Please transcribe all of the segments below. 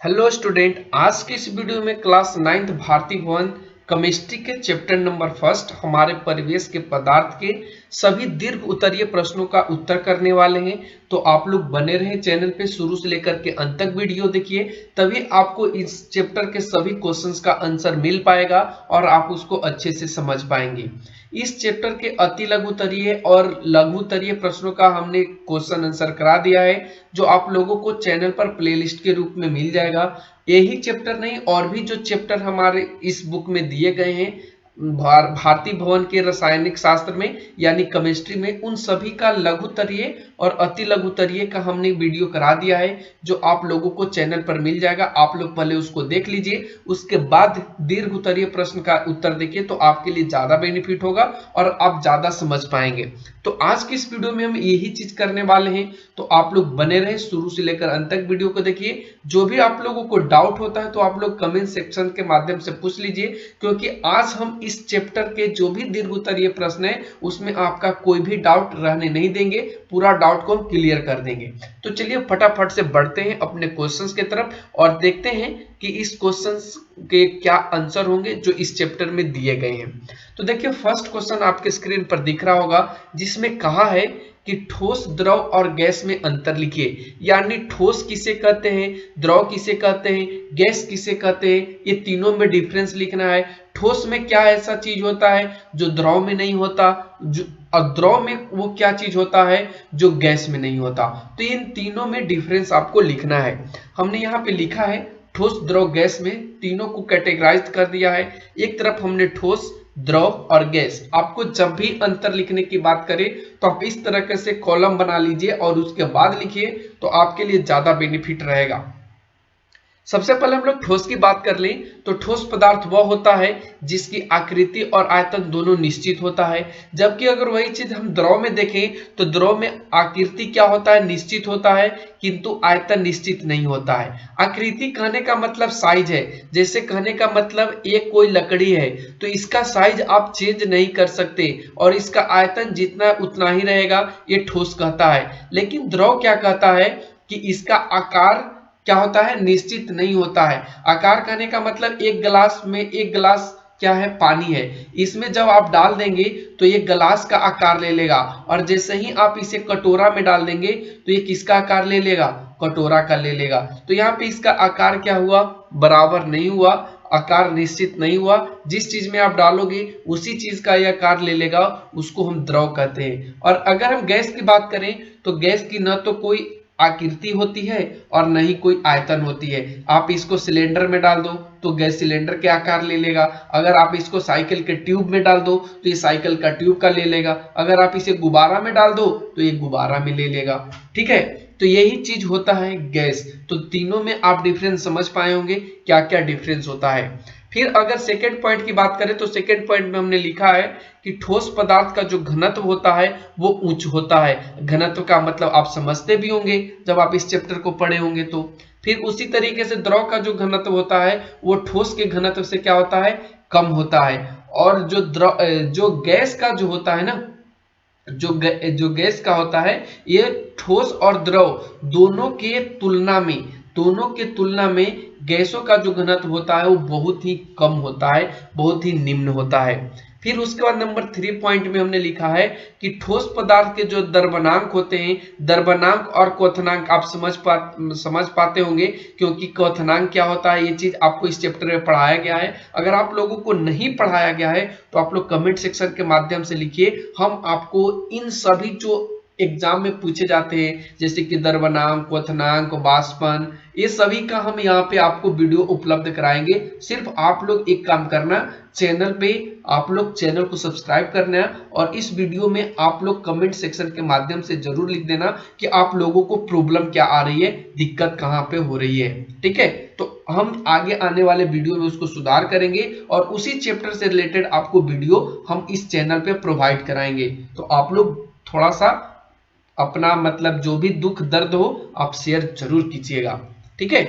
Hello student, आज की इस वीडियो में क्लास 9th भारती भवन केमिस्ट्री के चैप्टर नंबर फर्स्ट हमारे परिवेश के पदार्थ के सभी दीर्घ उत्तरीय प्रश्नों का उत्तर करने वाले हैं। तो आप लोग बने रहे चैनल पे, शुरू से लेकर के अंत तक वीडियो देखिए, तभी आपको इस चैप्टर के सभी क्वेश्चंस का आंसर मिल पाएगा और आप उसको अच्छे से समझ पाएंगे। इस चैप्टर के अति लघुतरीय और लघुतरीय प्रश्नों का हमने क्वेश्चन आंसर करा दिया है, जो आप लोगों को चैनल पर प्लेलिस्ट के रूप में मिल जाएगा। यही चैप्टर नहीं, और भी जो चैप्टर हमारे इस बुक में दिए गए हैं भारती भवन के रासायनिक शास्त्र में यानी केमिस्ट्री में, उन सभी का लघुतरीय और अति लघुतरीय का हमने वीडियो करा दिया है, जो आप लोगों को चैनल पर मिल जाएगा। आप लोग पहले उसको देख लीजिए, उसके बाद दीर्घ उत्तरीय प्रश्न का उत्तर देखिए, तो आपके लिए ज्यादा बेनिफिट होगा और आप ज्यादा समझ पाएंगे। तो आज की इस वीडियो में हम यही चीज करने वाले हैं, तो आप लोग बने रहे, शुरू से लेकर अंत तक वीडियो को देखिए। जो भी आप लोगों को डाउट होता है तो आप लोग कमेंट सेक्शन के माध्यम से पूछ लीजिए, क्योंकि आज हम इस चैप्टर के जो भी दीर्घ उत्तरीय प्रश्न है उसमें आपका कोई भी डाउट रहने नहीं देंगे, पूरा डाउट को हम क्लियर कर देंगे। तो चलिए फटाफट से बढ़ते हैं अपने क्वेश्चंस की तरफ और देखते हैं कि इस क्वेश्चंस के क्या आंसर होंगे जो इस चैप्टर में दिए गए हैं। तो देखिए, फर्स्ट क्वेश्चन आपके स्क्रीन पर दिख रहा होगा, जिसमें कहा है कि ठोस, द्रव और गैस में अंतर लिखिए। यानी ठोस किसे कहते हैं, द्रव किसे कहते हैं, गैस किसे कहते हैं, ये तीनों में डिफरेंस लिखना है। ठोस में क्या ऐसा चीज होता है जो द्रव में नहीं होता, जो और द्रव में वो क्या चीज होता है जो गैस में नहीं होता। तो इन तीनों में डिफरेंस आपको लिखना है। हमने यहाँ पे लिखा है ठोस, द्रव, गैस में तीनों को कैटेगराइज कर दिया है। एक तरफ हमने ठोस, द्रव और गैस। आपको जब भी अंतर लिखने की बात करें तो आप इस तरह से कॉलम बना लीजिए और उसके बाद लिखिए, तो आपके लिए ज्यादा बेनिफिट रहेगा। सबसे पहले हम लोग ठोस की बात कर लें तो ठोस पदार्थ वह होता है जिसकी आकृति और आयतन दोनों निश्चित होता है। जबकि अगर वही चीज हम द्रव में देखें तो द्रव में आकृति क्या होता है, निश्चित होता है, किंतु आयतन निश्चित नहीं होता है। आकृति कहने का मतलब साइज है। जैसे कहने का मतलब एक कोई लकड़ी है तो इसका साइज आप चेंज नहीं कर सकते और इसका आयतन जितना उतना ही रहेगा, ये ठोस कहता है। लेकिन द्रव क्या कहता है कि इसका आकार क्या होता है, निश्चित नहीं होता है। आकार कहने का मतलब एक गिलास में एक गिलास क्या है, पानी है, इसमें जब आप डाल देंगे तो ये गिलास का आकार ले लेगा, और जैसे ही आप इसे कटोरा में डाल देंगे तो ये किसका आकार ले लेगा, कटोरा का ले लेगा। तो यहाँ पे इसका आकार क्या हुआ, बराबर नहीं हुआ, आकार निश्चित नहीं हुआ। जिस चीज में आप डालोगे उसी चीज का यह आकार ले लेगा, उसको हम द्रव कहते हैं। और अगर हम गैस की बात करें तो गैस की न तो कोई आकृति होती है और न ही कोई आयतन होती है। आप इसको सिलेंडर में डाल दो तो गैस सिलेंडर के आकार ले लेगा। अगर आप इसको साइकिल के ट्यूब में डाल दो तो ये साइकिल का ट्यूब का ले लेगा। अगर आप इसे गुब्बारा में डाल दो तो ये गुब्बारा में ले लेगा। ठीक है, तो यही चीज होता है गैस। तो तीनों में आप डिफरेंस समझ पाए होंगे क्या क्या डिफरेंस होता है। फिर अगर सेकेंड पॉइंट की बात करें तो सेकेंड पॉइंट में हमने लिखा है कि ठोस पदार्थ का जो घनत्व होता है वो उच्च होता है। घनत्व का मतलब आप समझते भी होंगे जब आप इस चैप्टर को पढ़े होंगे। तो फिर उसी तरीके से द्रव का जो घनत्व होता है वो ठोस के घनत्व से क्या होता है, कम होता है। और जो गैस का जो होता है ना, जो गैस का होता है, ये ठोस और द्रव दोनों के तुलना में गैसों का जो घनत्व होता है वो बहुत ही कम होता है, बहुत ही निम्न होता है। फिर उसके बाद नंबर 3 पॉइंट में हमने लिखा है कि ठोस पदार्थ के जो द्रव्यमानक होते हैं, द्रव्यमानक और क्वथनांक आप समझ पाते होंगे, क्योंकि क्वथनांक क्या होता है ये चीज आपको इस चैप्टर में पढ़ाया गया है। अगर आप लोगों को नहीं पढ़ाया गया है तो आप लोग कमेंट सेक्शन के माध्यम से लिखिए, हम आपको इन सभी जो एग्जाम में पूछे जाते हैं जैसे कि द्रव्यमानक, क्वथनांक, वाष्पन, ये सभी का हम यहाँ पे आपको वीडियो उपलब्ध कराएंगे। सिर्फ आप लोग एक काम करना, चैनल पे आप लोग चैनल को सब्सक्राइब करना है और इस वीडियो में आप लोग कमेंट सेक्शन के माध्यम से जरूर लिख देना कि आप लोगों को प्रॉब्लम क्या आ रही है, दिक्कत कहाँ पे हो रही है। ठीक है, तो हम आगे आने वाले वीडियो में उसको सुधार करेंगे और उसी चैप्टर से रिलेटेड आपको वीडियो हम इस चैनल पे प्रोवाइड कराएंगे। तो आप लोग थोड़ा सा अपना मतलब जो भी दुख दर्द हो आप शेयर जरूर कीजिएगा। ठीक है,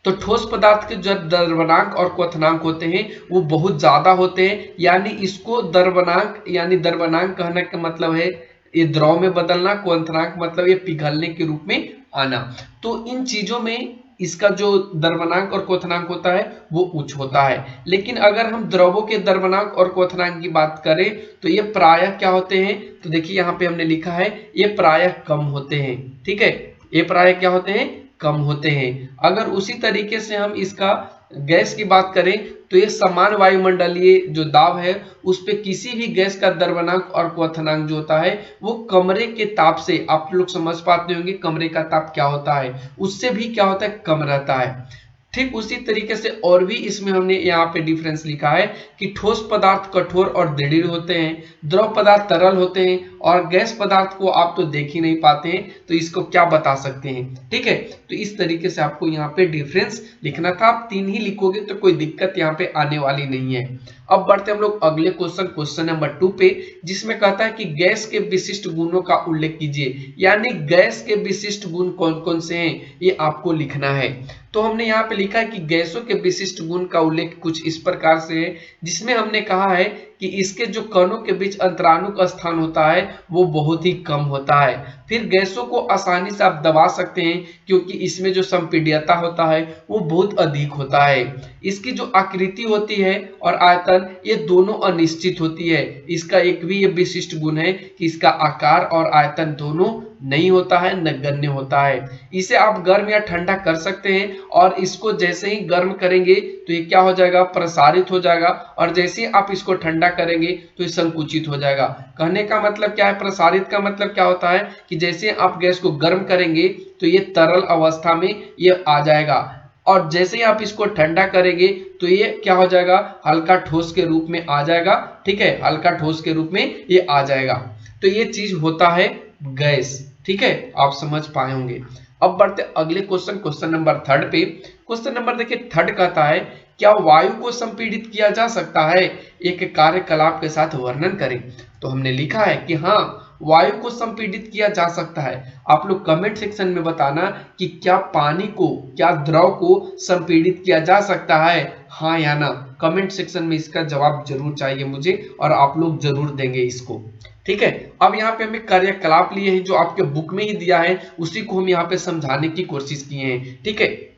तो ठोस पदार्थ के जो द्रव्यमानक और क्वथनांक होते हैं वो बहुत ज्यादा होते हैं। यानी इसको द्रव्यमानक कहने का मतलब है ये द्रव में बदलना, क्वथनांक मतलब ये पिघलने के रूप में आना। तो इन चीजों में इसका जो द्रव्यमानक और क्वथनांक होता है वो उच्च होता है। लेकिन अगर हम द्रवों के द्रव्यमानक और क्वथनांक की बात करें तो ये प्रायः क्या होते हैं, तो देखिए यहाँ पे हमने लिखा है ये प्रायः कम होते हैं। ठीक है, ये प्रायः क्या होते हैं, कम होते हैं। अगर उसी तरीके से हम इसका गैस की बात करें तो ये समान वायुमंडलीय जो दाब है उस पे किसी भी गैस का द्रव्यमानक और क्वथनांक जो होता है वो कमरे के ताप से, आप लोग समझ पाते होंगे कमरे का ताप क्या होता है, उससे भी क्या होता है, कम रहता है। ठीक उसी तरीके से और भी इसमें हमने यहाँ पे डिफरेंस लिखा है कि ठोस पदार्थ कठोर और दृढ़ होते हैं, द्रव पदार्थ तरल होते हैं, और गैस पदार्थ को आप तो देख ही नहीं पाते हैं तो इसको क्या बता सकते हैं। ठीक है, तो इस तरीके से आपको यहाँ पे डिफरेंस लिखना था। आप 3 ही लिखोगे तो कोई दिक्कत यहाँ पे आने वाली नहीं है। अब बढ़ते हम लोग अगले क्वेश्चन नंबर 2 पे, जिसमें कहता है कि गैस के विशिष्ट गुणों का उल्लेख कीजिए, यानी गैस के विशिष्ट गुण कौन कौन से हैं ये आपको लिखना है। तो हमने यहाँ पे लिखा है कि गैसों के विशिष्ट गुण का उल्लेख कुछ इस प्रकार से है, जिसमें हमने कहा है कि इसके जो कणों के बीच अंतराणु का स्थान होता है वो बहुत ही कम होता है। फिर गैसों को आसानी से आप दबा सकते हैं क्योंकि इसमें जो संपीड्यता होता है वो बहुत अधिक होता है। इसकी जो आकृति होती है और आयतन ये दोनों अनिश्चित होती है। इसका एक भी ये विशिष्ट गुण है कि इसका आकार और आयतन दोनों नहीं होता है, नगण्य होता है। इसे आप गर्म या ठंडा कर सकते हैं और इसको जैसे ही गर्म करेंगे तो ये क्या हो जाएगा, प्रसारित हो जाएगा, और जैसे ही आप इसको ठंडा करेंगे तो ये संकुचित हो जाएगा। कहने का मतलब क्या है, प्रसारित का मतलब क्या होता है कि जैसे आप गैस को गर्म करेंगे तो ये तरल अवस्था में ये आ जाएगा, और जैसे ही आप इसको ठंडा करेंगे तो ये क्या हो जाएगा, हल्का ठोस के रूप में आ जाएगा। ठीक है, हल्का ठोस के रूप में ये आ जाएगा। तो ये चीज होता है गैस। ठीक है, आप समझ पाए होंगे। अब बढ़ते अगले क्वेश्चन नंबर 3 पे। क्वेश्चन नंबर देखिए 3 कहता है क्या वायु को संपीड़ित किया जा सकता है, एक कार्यकलाप के साथ वर्णन करें। तो हमने लिखा है कि हाँ, वायु को संपीड़ित किया जा सकता है। आप लोग कमेंट सेक्शन में बताना कि क्या पानी को, क्या द्रव को संपीड़ित किया जा सकता है, हाँ या ना। कमेंट सेक्शन में इसका जवाब जरूर चाहिए मुझे, और आप लोग जरूर देंगे इसको। ठीक है, अब यहाँ पे हमें कार्यकलाप लिए हैं जो आपके बुक में ही दिया है, उसी को हम यहाँ पे समझाने की कोशिश किए हैं। ठीक है,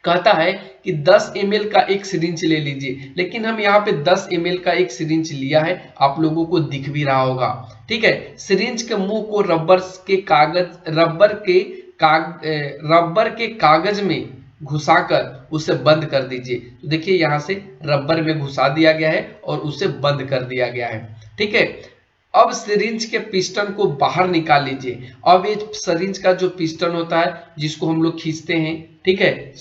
कहता है कि 10 ml का एक सिरिंज ले लीजिए, लेकिन हम यहाँ पे 10 ml का एक सिरिंज लिया है, आप लोगों को दिख भी रहा होगा। ठीक है, सिरिंज के मुंह को रबर के कागज में घुसाकर उसे बंद कर दीजिए। तो देखिए यहाँ से रबर में घुसा दिया गया है और उसे बंद कर दिया गया है। ठीक है, अब सिरिंज के पिस्टन को बाहर निकाल लीजिए। अब ये सिरिंज का जो पिस्टन होता है जिसको हम लोग खींचते हैं, ठीक है,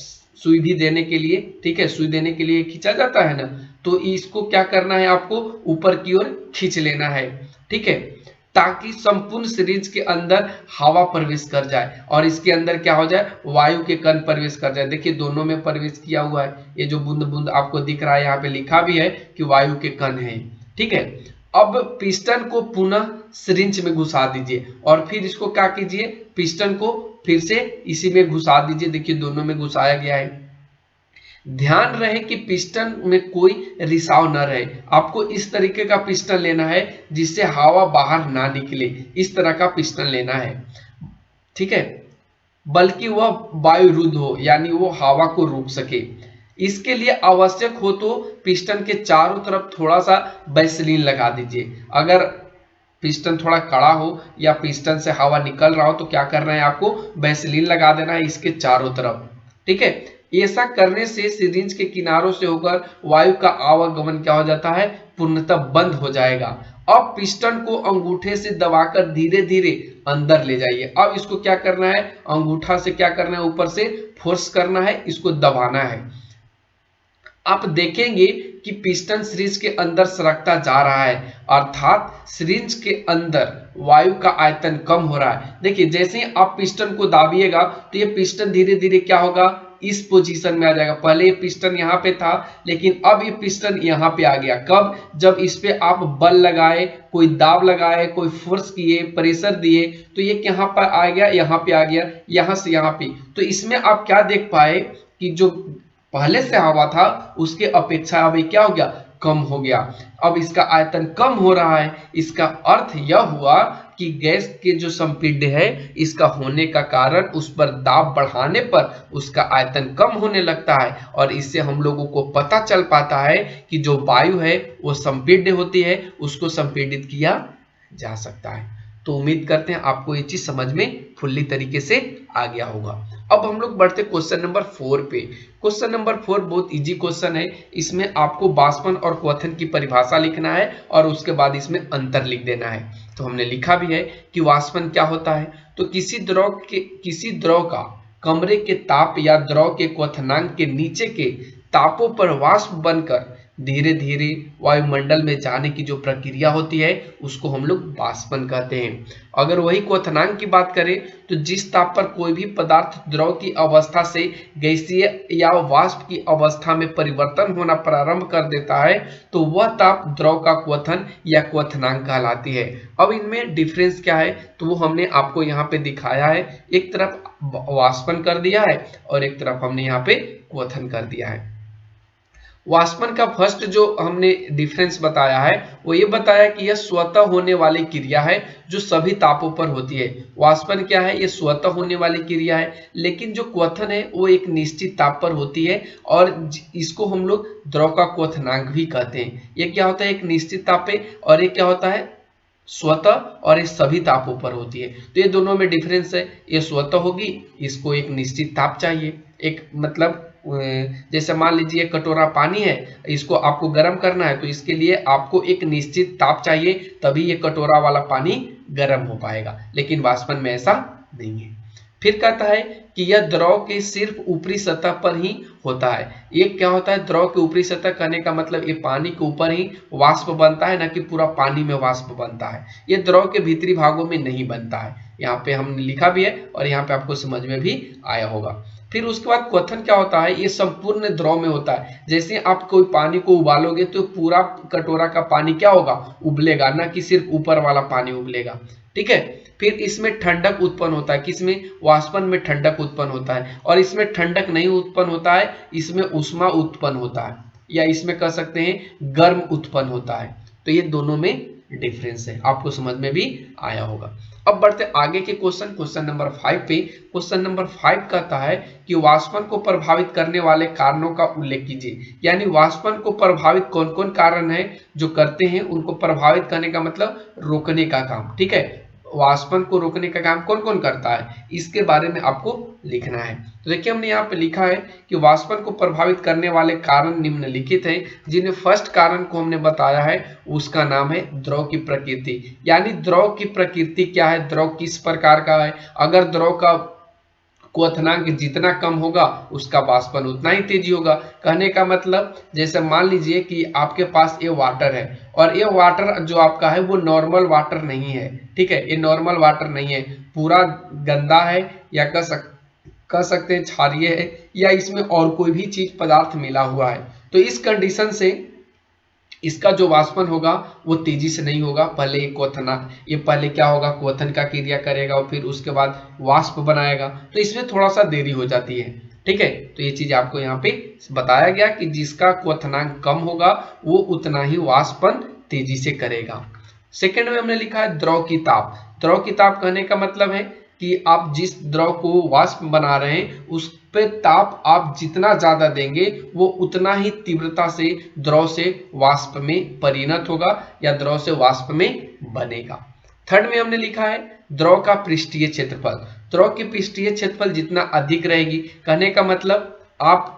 सुई भी देने के लिए, ठीक है, सुई देने के लिए खींचा जाता है ना, तो इसको क्या करना है, आपको ऊपर की ओर खींच लेना है। ठीक है, ताकि संपूर्ण सिरिंज के अंदर हवा प्रवेश कर जाए और इसके अंदर क्या हो जाए, वायु के कण प्रवेश कर जाए। देखिए दोनों में प्रवेश किया हुआ है, ये जो बूंद बूंद आपको दिख रहा है यहाँ पे लिखा भी है कि वायु के कण है। ठीक है, अब पिस्टन को पुनः सिरिंज में घुसा दीजिए और फिर इसको क्या कीजिए, पिस्टन को फिर से इसी में घुसा दीजिए। देखिए दोनों में घुसाया गया है। ध्यान रहे कि पिस्टन में कोई रिसाव न रहे। आपको इस तरीके का पिस्टन लेना है जिससे हवा बाहर ना निकले, इस तरह का पिस्टन लेना है। ठीक है, बल्कि वह वायुरुद्ध हो, यानी वो हवा को रोक सके। इसके लिए आवश्यक हो तो पिस्टन के चारों तरफ थोड़ा सा वैसलीन लगा दीजिए। अगर पिस्टन थोड़ा कड़ा हो या पिस्टन से हवा निकल रहा हो तो क्या करना है, आपको वैसलीन लगा देना है इसके चारों तरफ। ठीक है, ऐसा करने से सिरिंज के किनारों से होकर वायु का आवागमन क्या हो जाता है, पूर्णतः बंद हो जाएगा। अब पिस्टन को अंगूठे से दबाकर धीरे धीरे अंदर ले जाइए। अब इसको क्या करना है, अंगूठा से क्या करना है, ऊपर से फोर्स करना है, इसको दबाना है। आप देखेंगे कि पिस्टन सिरिंज के अंदर सरकता जा रहा है, अर्थात सिरिंज के अंदर वायु का आयतन कम हो रहा है। देखिए जैसे ही आप पिस्टन को दाबिएगा तो ये पिस्टन धीरे धीरे क्या होगा, इस पोजीशन में आ जाएगा। पहले ये पिस्टन यहाँ पे था लेकिन अब ये पिस्टन यहाँ पे आ गया। कब, जब इस पे आप बल लगाए, कोई दाब लगाए, कोई फोर्स किए, प्रेशर दिए, तो ये यहाँ पर आ गया, यहाँ पे आ गया, यहाँ से यहाँ पे। तो इसमें आप क्या देख पाए कि जो पहले से हवा था उसके अपेक्षा अभी क्या हो गया, कम हो गया। अब इसका आयतन कम हो रहा है। इसका अर्थ यह हुआ कि गैस के जो संपीड्य है इसका होने का कारण उस पर दाब बढ़ाने पर उसका आयतन कम होने लगता है और इससे हम लोगों को पता चल पाता है कि जो वायु है वो संपीड्य होती है, उसको संपीडित किया जा सकता है। तो उम्मीद करते हैं आपको ये चीज समझ में फुल्ली तरीके से आ गया होगा। अब हम लोग बढ़ते क्वेश्चन नंबर 4 पे। क्वेश्चन नंबर 4 बहुत इजी क्वेश्चन है। इसमें आपको वाष्पन और क्वथन की परिभाषा लिखना है और उसके बाद इसमें अंतर लिख देना है। तो हमने लिखा भी है कि वाष्पन क्या होता है। तो किसी द्रव का कमरे के ताप या द्रव के क्वथनांक के नीचे के तापों पर वाष्प बनकर धीरे धीरे वायुमंडल में जाने की जो प्रक्रिया होती है उसको हम लोग वाष्पन कहते हैं। अगर वही क्वथनांक की बात करें तो जिस ताप पर कोई भी पदार्थ द्रव की अवस्था से गैसीय या वाष्प की अवस्था में परिवर्तन होना प्रारंभ कर देता है तो वह ताप द्रव का क्वथन या क्वथनांक कहलाती है। अब इनमें डिफरेंस क्या है तो वो हमने आपको यहाँ पे दिखाया है। एक तरफ वाष्पन कर दिया है और एक तरफ हमने यहाँ पे क्वथन कर दिया है। वाष्पन का फर्स्ट जो हमने डिफरेंस बताया है वो ये बताया कि यह स्वतः होने वाली क्रिया है जो सभी तापों पर होती है। वाष्पन क्या है, ये स्वतः होने वाली क्रिया है, लेकिन जो क्वथन है वो एक निश्चित ताप पर होती है और इसको हम लोग द्रव का क्वथनांक भी कहते हैं। ये क्या होता है, एक निश्चित ताप पे, और ये क्या होता है स्वतः, और ये सभी तापों पर होती है। तो ये दोनों में डिफरेंस है। ये स्वतः होगी, इसको एक निश्चित ताप चाहिए, एक मतलब जैसे मान लीजिए कटोरा पानी है, इसको आपको गर्म करना है तो इसके लिए आपको एक निश्चित ताप चाहिए, तभी ये कटोरा वाला पानी गर्म हो पाएगा। लेकिन वाष्पन में ऐसा नहीं है। फिर कहता है कि यह द्रव के सिर्फ ऊपरी सतह पर ही होता है। ये क्या होता है, द्रव के ऊपरी सतह कहने का मतलब ये पानी के ऊपर ही वाष्प बनता है, ना कि पूरा पानी में वाष्प बनता है। ये द्रव के भीतरी भागों में नहीं बनता है। यहाँ पे हमने लिखा भी है और यहाँ पे आपको समझ में भी आया होगा। फिर उसके बाद क्वथन क्या होता है, ये संपूर्ण द्रव में होता है। जैसे आप कोई पानी को उबालोगे तो पूरा कटोरा का पानी क्या होगा, उबलेगा, ना कि सिर्फ ऊपर वाला पानी उबलेगा। ठीक है। फिर इसमें ठंडक उत्पन्न होता है, किसमें, वाष्पन में ठंडक उत्पन्न होता है। और इसमें ठंडक नहीं उत्पन्न होता है, इसमें ऊष्मा उत्पन्न होता है, या इसमें कह सकते हैं गर्म उत्पन्न होता है। तो ये दोनों में डिफरेंस है, आपको समझ में भी आया होगा। अब बढ़ते आगे के क्वेश्चन नंबर 5 पे। क्वेश्चन नंबर 5 कहता है कि वाष्पन को प्रभावित करने वाले कारणों का उल्लेख कीजिए। यानी वाष्पन को प्रभावित कौन कौन कारण है जो करते हैं, उनको प्रभावित करने का मतलब रोकने का काम। ठीक है, वाष्पन को रोकने का काम कौन कौन करता है, इसके बारे में आपको लिखना है। तो देखिए हमने यहाँ पे लिखा है कि वाष्पन को प्रभावित करने वाले कारण निम्नलिखित हैं, जिन्हें फर्स्ट कारण को हमने बताया है, उसका नाम है द्रव की प्रकृति। यानी द्रव की प्रकृति क्या है, द्रव किस प्रकार का है। अगर द्रव का क्वथनांक जितना कम होगा उसका वाष्पन उतना ही तेजी होगा। कहने का मतलब जैसे मान लीजिए कि आपके पास ये वाटर है और ये वाटर जो आपका है वो नॉर्मल वाटर नहीं है। ठीक है, ये नॉर्मल वाटर नहीं है, पूरा गंदा है, या कह सकते हैं क्षारीय है, या इसमें और कोई भी चीज पदार्थ मिला हुआ है। तो इस कंडीशन से इसका जो वाष्पन होगा वो तेजी से नहीं होगा। पहले ये पहले क्या होगा, क्वथन का क्रिया करेगा और फिर उसके बाद वाष्प बनाएगा, तो इसमें थोड़ा सा देरी हो जाती है। ठीक है, तो ये चीज आपको यहाँ पे बताया गया कि जिसका क्वथनांक कम होगा वो उतना ही वाष्पन तेजी से करेगा। सेकेंड में हमने लिखा है द्रव की ताप। द्रव की ताप कहने का मतलब है कि आप जिस द्रव को वाष्प बना रहे हैं उस पे ताप आप जितना ज्यादा देंगे वो उतना ही तीव्रता से द्रव से वाष्प में परिणत होगा या द्रव से वाष्प में बनेगा। थर्ड में हमने लिखा है द्रव का पृष्ठीय क्षेत्रफल। द्रव की पृष्ठीय क्षेत्रफल जितना अधिक रहेगी, कहने का मतलब आप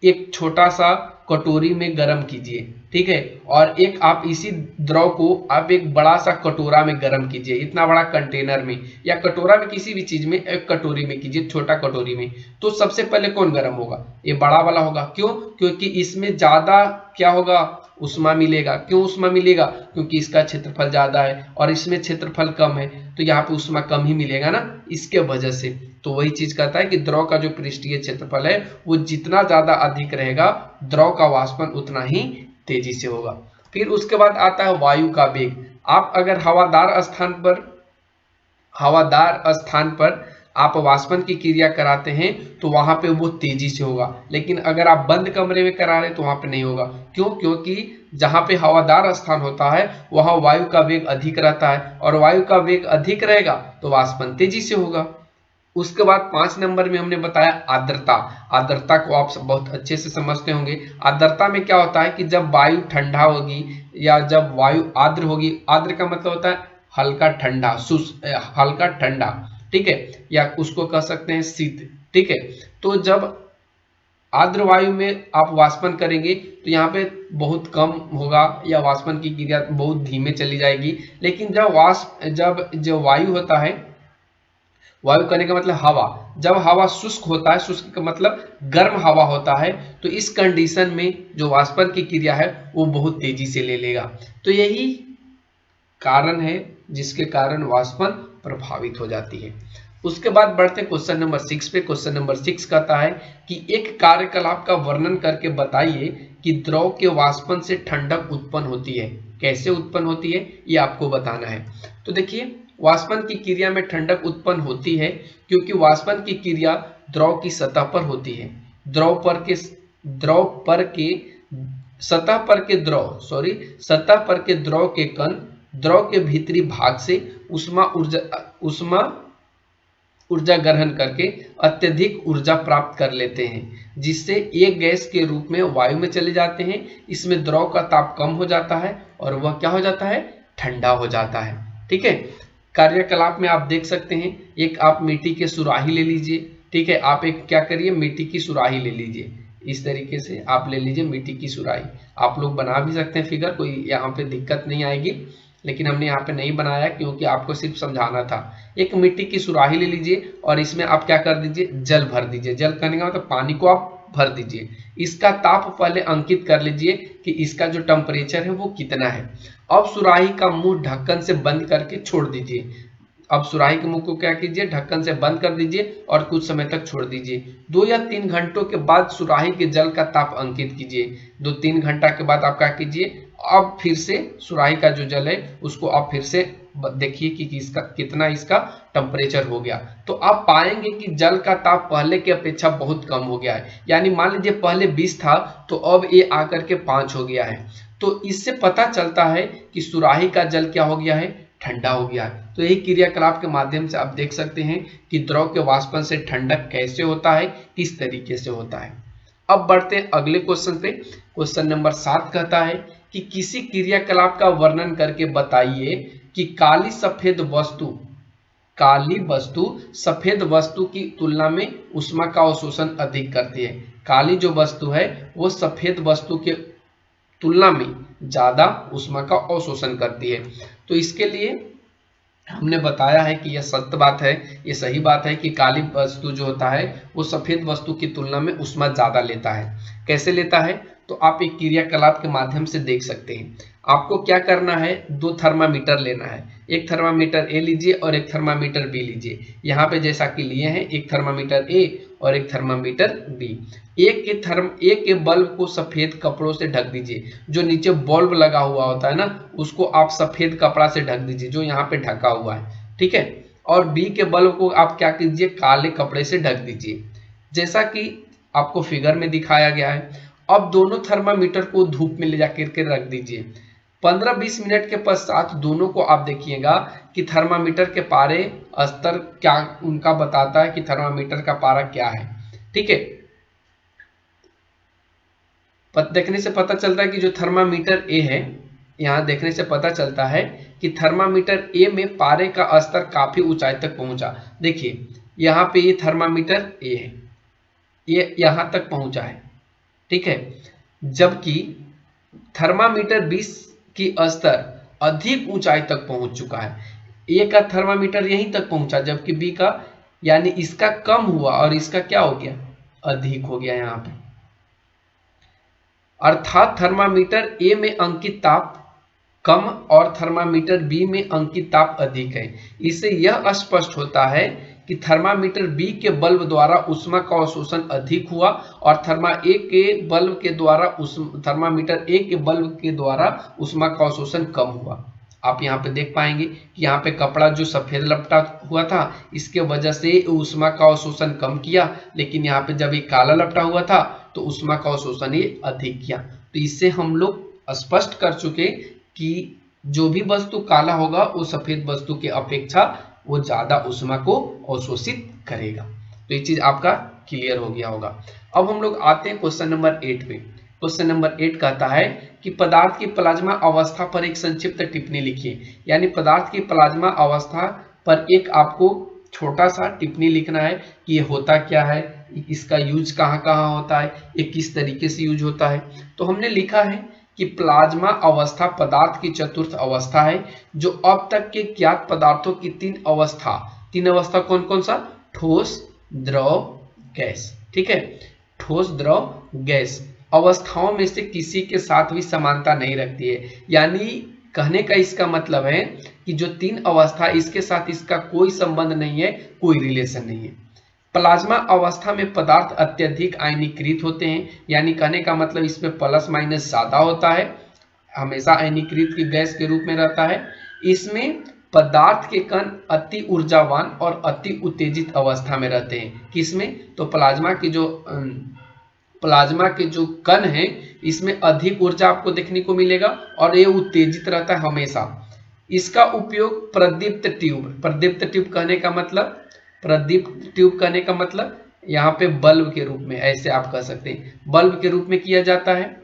एक छोटा सा कटोरी में गर्म कीजिए, ठीक है, और एक आप इसी द्रव को आप एक बड़ा सा कटोरा में गर्म कीजिए, इतना बड़ा कंटेनर में या कटोरा में, किसी भी चीज में, एक कटोरी में कीजिए, छोटा कटोरी में, तो सबसे पहले कौन गर्म होगा, ये बड़ा वाला होगा। क्यों, क्योंकि इसमें ज्यादा क्या होगा, उष्मा मिलेगा। क्यों उष्मा मिलेगा, क्योंकि इसका क्षेत्रफल ज्यादा है और इसमें क्षेत्रफल कम है, तो यहाँ पे उष्मा कम ही मिलेगा ना, इसके वजह से। तो वही चीज कहता है कि द्रव का जो पृष्ठीय क्षेत्रफल है वो जितना ज्यादा अधिक रहेगा, द्रव का वाष्पन उतना ही तेजी से होगा। फिर उसके बाद आता है वायु का वेग। आप अगर हवादार स्थान पर आप वाष्पन की क्रिया कराते हैं तो वहां पे वो तेजी से होगा, लेकिन अगर आप बंद कमरे में करा रहे हैं तो वहां पे नहीं होगा। क्यों? क्योंकि जहां पे हवादार स्थान होता है वहां वायु का वेग अधिक रहता है, और वायु का वेग अधिक रहेगा तो वाष्पन तेजी से होगा। उसके बाद 5 नंबर में हमने बताया आर्द्रता। आर्द्रता को आप बहुत अच्छे से समझते होंगे। आर्द्रता में क्या होता है कि जब वायु ठंडा होगी या जब वायु आर्द्र होगी, आर्द्र का मतलब होता है हल्का ठंडा, हल्का ठंडा, ठीक है, या उसको कह सकते हैं शीत, ठीक है। तो जब आर्द्र वायु में आप वाष्पन करेंगे तो यहाँ पे बहुत कम होगा या वाष्पन की क्रिया बहुत धीमे चली जाएगी। लेकिन जब जो वायु होता है, वायु करने का मतलब हवा, जब हवा शुष्क होता है, शुष्क का मतलब गर्म हवा होता है, तो इस कंडीशन में जो वाष्पन की क्रिया है वो बहुत तेजी से ले लेगा। तो यही कारण है जिसके कारण वाष्पन प्रभावित हो जाती है। उसके बाद बढ़ते क्वेश्चन नंबर 6 पे। क्वेश्चन नंबर 6 कहता है कि एक कार्यकलाप का वर्णन करके बताइए कि द्रव के वाष्पन से ठंडक उत्पन्न होती है। कैसे उत्पन्न होती है ये आपको बताना है। तो देखिए, वाष्पन की क्रिया में ठंडक उत्पन्न होती है क्योंकि वाष्पन की क्रिया द्रव की सतह पर होती है। सतह पर के द्रव के कण द्रव के भीतरी भाग से उष्मा ऊर्जा ग्रहण करके अत्यधिक ऊर्जा प्राप्त कर लेते हैं, जिससे एक गैस के रूप में वायु में चले जाते हैं। इसमें द्रव का ताप कम हो जाता है और वह क्या हो जाता है? ठंडा हो जाता है, ठीक है। कार्यकलाप में आप देख सकते हैं, एक आप मिट्टी के सुराही ले लीजिए, ठीक है। आप एक क्या करिए, मिट्टी की सुराही ले लीजिए, इस तरीके से आप ले लीजिए मिट्टी की सुराही। आप लोग बना भी सकते हैं फिगर, कोई यहाँ पे दिक्कत नहीं आएगी, लेकिन हमने यहाँ पे नहीं बनाया क्योंकि आपको सिर्फ समझाना था। एक मिट्टी की सुराही ले लीजिए और इसमें आप क्या कर दीजिए, जल भर दीजिए। जल करने का मतलब पानी को आप भर दीजिए। इसका ताप पहले अंकित कर लीजिए कि इसका जो टेम्परेचर है वो कितना है। अब सुराही का मुंह ढक्कन से बंद करके छोड़ दीजिए। अब सुराही के मुंह को क्या कीजिए, ढक्कन से बंद कर दीजिए और कुछ समय तक छोड़ दीजिए। 2 या 3 घंटों के बाद सुराही के जल का ताप अंकित कीजिए। 2-3 घंटा के बाद आप क्या कीजिए, अब फिर से सुराही का जो जल है उसको आप फिर से देखिए कि इसका कितना इसका टेम्परेचर हो गया। तो आप पाएंगे कि जल का ताप पहले की अपेक्षा बहुत कम हो गया है। यानी मान लीजिए पहले 20 था तो अब ये आकर के 5 हो गया है। तो इससे पता चलता है कि सुराही का जल क्या हो गया है, ठंडा हो गया है। तो यही क्रियाकलाप के माध्यम से आप देख सकते हैं कि द्रव के वाष्पन से ठंडक कैसे होता है, किस तरीके से होता है। अब बढ़ते हैं अगले क्वेश्चन पे। क्वेश्चन नंबर 7 कहता है कि किसी क्रियाकलाप का वर्णन करके बताइए कि काली वस्तु सफेद वस्तु की तुलना में ऊष्मा का अवशोषण अधिक करती है। काली जो वस्तु है वो सफेद वस्तु के तुलना में ज्यादा ऊष्मा का अवशोषण करती है। तो इसके लिए हमने बताया है कि यह सत्य बात है, ये सही बात है कि काली वस्तु जो होता है वो सफेद वस्तु की तुलना में ऊष्मा ज्यादा लेता है। कैसे लेता है? तो आप एक क्रियाकलाप के माध्यम से देख सकते हैं। आपको क्या करना है, 2 थर्मामीटर लेना है। एक थर्मामीटर ए लीजिए और एक थर्मामीटर बी लीजिए। यहाँ पे जैसा कि लिए हैं, एक थर्मामीटर ए और एक थर्मामीटर बी। एक के बल्ब को सफेद कपड़ों से ढक दीजिए। जो नीचे बल्ब लगा हुआ होता है ना, उसको आप सफेद कपड़ा से ढक दीजिए जो यहाँ पे ढका हुआ है, ठीक है। और बी के बल्ब को आप क्या कीजिए, काले कपड़े से ढक दीजिए, जैसा कि आपको फिगर में दिखाया गया है। अब दोनों थर्मामीटर को धूप में ले जाकर के रख दीजिए। 15-20 मिनट के पश्चात दोनों को आप देखिएगा कि थर्मामीटर के पारे स्तर क्या उनका बताता है कि थर्मामीटर का पारा क्या है, ठीक है। देखने से पता चलता है कि जो थर्मामीटर ए है, यहाँ देखने से पता चलता है कि थर्मामीटर ए में पारे का स्तर काफी ऊंचाई तक पहुंचा। देखिए यहाँ पे ये थर्मामीटर ए है, ये यहाँ तक पहुंचा है, ठीक है। जबकि थर्मामीटर 20 की स्तर अधिक ऊंचाई तक पहुंच चुका है। ए का थर्मामीटर यहीं तक पहुंचा, जबकि बी का यानी इसका कम हुआ और इसका क्या हो गया, अधिक हो गया यहाँ पे। अर्थात थर्मामीटर ए में अंकित ताप कम और थर्मामीटर बी में अंकित ताप अधिक है। इससे यह स्पष्ट होता है कि थर्मामीटर बी के बल्ब द्वारा ऊष्मा का अवशोषण अधिक हुआ और थर्मामीटर ए के बल्ब के द्वारा ऊष्मा का अवशोषण कम हुआ। आप यहाँ पे देख पाएंगे कि यहाँ पे कपड़ा जो सफेद लपटा हुआ था इसके वजह से ऊष्मा का अवशोषण कम किया, लेकिन यहाँ पे जब ये काला लपटा हुआ था तो ऊष्मा का अवशोषण ये अधिक किया। तो इससे हम लोग स्पष्ट कर चुके कि जो भी वस्तु काला होगा वो सफेद वस्तु की अपेक्षा वो ज्यादा ऊष्मा को अवशोषित करेगा। तो ये चीज आपका क्लियर हो गया होगा। अब हम लोग आते हैं क्वेश्चन नंबर 8 पे। क्वेश्चन नंबर 8 कहता है कि पदार्थ की प्लाज्मा अवस्था पर एक संक्षिप्त टिप्पणी लिखिए। यानी पदार्थ की प्लाज्मा अवस्था पर एक आपको छोटा सा टिप्पणी लिखना है कि ये होता क्या है, इसका यूज कहाँ कहाँ होता है, ये किस तरीके से यूज होता है। तो हमने लिखा है कि प्लाज्मा अवस्था पदार्थ की चतुर्थ अवस्था है जो अब तक के ज्ञात पदार्थों की तीन अवस्था कौन कौन सा, ठोस, द्रव, गैस। ठीक है, ठोस, द्रव, गैस अवस्थाओं में से किसी के साथ भी समानता नहीं रखती है। यानी कहने का इसका मतलब है कि जो तीन अवस्था इसके साथ इसका कोई संबंध नहीं है, कोई रिलेशन नहीं है। प्लाज्मा अवस्था में पदार्थ अत्यधिक आयनीकृत होते हैं, यानी कहने का मतलब इसमें प्लस माइनस ज्यादा होता है, हमेशा आयनीकृत की गैस के रूप में रहता है। इसमें पदार्थ के कण अति ऊर्जावान और अति उत्तेजित अवस्था में रहते हैं। किसमें, तो प्लाज्मा के जो कण है इसमें अधिक ऊर्जा आपको देखने को मिलेगा और ये उत्तेजित रहता है हमेशा। इसका उपयोग प्रदीप्त ट्यूब कहने का मतलब यहाँ पे बल्ब के रूप में, ऐसे आप कह सकते हैं, बल्ब के रूप में किया जाता है।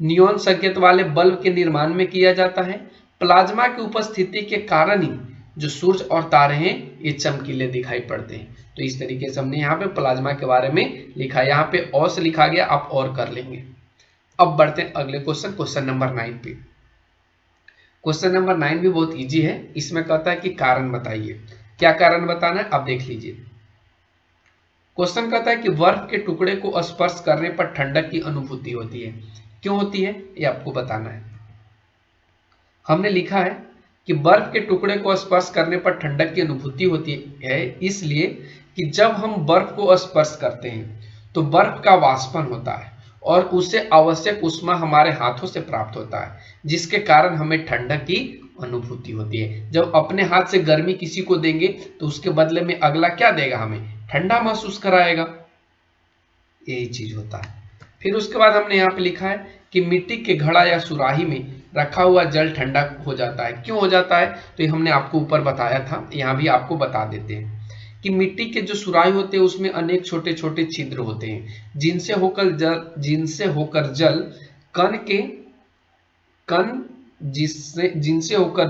नियॉन संकेत वाले बल्ब के निर्माण में किया जाता है। प्लाज्मा की उपस्थिति के कारण ही जो सूर्य और तारे हैं ये चमकीले दिखाई पड़ते हैं। तो इस तरीके से हमने यहाँ पे प्लाज्मा के बारे में लिखा, यहाँ पे और से लिखा गया, आप और कर लेंगे। अब बढ़ते हैं अगले क्वेश्चन नंबर 9 पे। क्वेश्चन नंबर 9 भी बहुत इजी है। इसमें कहता है कि कारण बताइए। क्या कारण बताना है आप देख लीजिए। क्वेश्चन कहता है कि बर्फ के टुकड़े को स्पर्श करने पर ठंडक की अनुभूति होती है। क्यों होती है ये आपको बताना है। हमने लिखा है कि बर्फ के टुकड़े को स्पर्श करने पर ठंडक की अनुभूति होती है इसलिए कि जब हम बर्फ को स्पर्श करते हैं तो बर्फ का वाष्पन होता है और उससे आवश्यक ऊष्मा हमारे हाथों से प्राप्त होता है, जिसके कारण हमें ठंडक की अनुभूति होती है। जब अपने हाथ से गर्मी किसी को देंगे तो उसके बदले में अगला क्या देगा, हमें ठंडा महसूस कराएगा। यही चीज होता है। फिर उसके बाद हमने यहाँ पे लिखा है कि मिट्टी के घड़ा या सुराही में रखा हुआ जल ठंडा हो जाता है। क्यों हो जाता है, तो ये हमने आपको ऊपर बताया था, यहाँ भी आपको बता देते हैं कि मिट्टी के जो सुराही होते हैं उसमें अनेक छोटे छोटे छिद्र होते हैं जिनसे होकर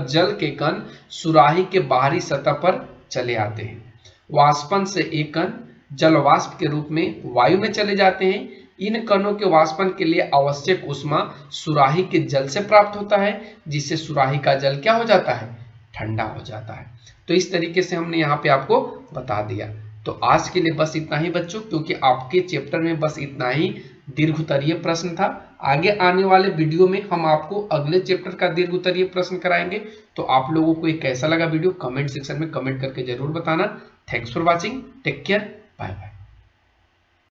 जल के कण सुराही के बाहरी सतह पर चले आते हैं। वाष्पन से एक कण जल वाष्प के रूप में वायु में चले जाते हैं। इन कणों के वाष्पन के लिए आवश्यक ऊष्मा सुराही के जल से प्राप्त होता है, जिससे सुराही का जल क्या हो जाता है, ठंडा हो जाता है। तो इस तरीके से हमने यहाँ पे आपको बता दिया। तो आज के लिए बस इतना ही बच्चों, क्योंकि आपके चैप्टर में बस इतना ही दीर्घ उत्तरीय प्रश्न था। आगे आने वाले वीडियो में हम आपको अगले चैप्टर का दीर्घ उत्तरीय प्रश्न कराएंगे। तो आप लोगों को ये कैसा लगा वीडियो कमेंट सेक्शन में कमेंट करके जरूर बताना। Thanks for watching, take care, bye bye.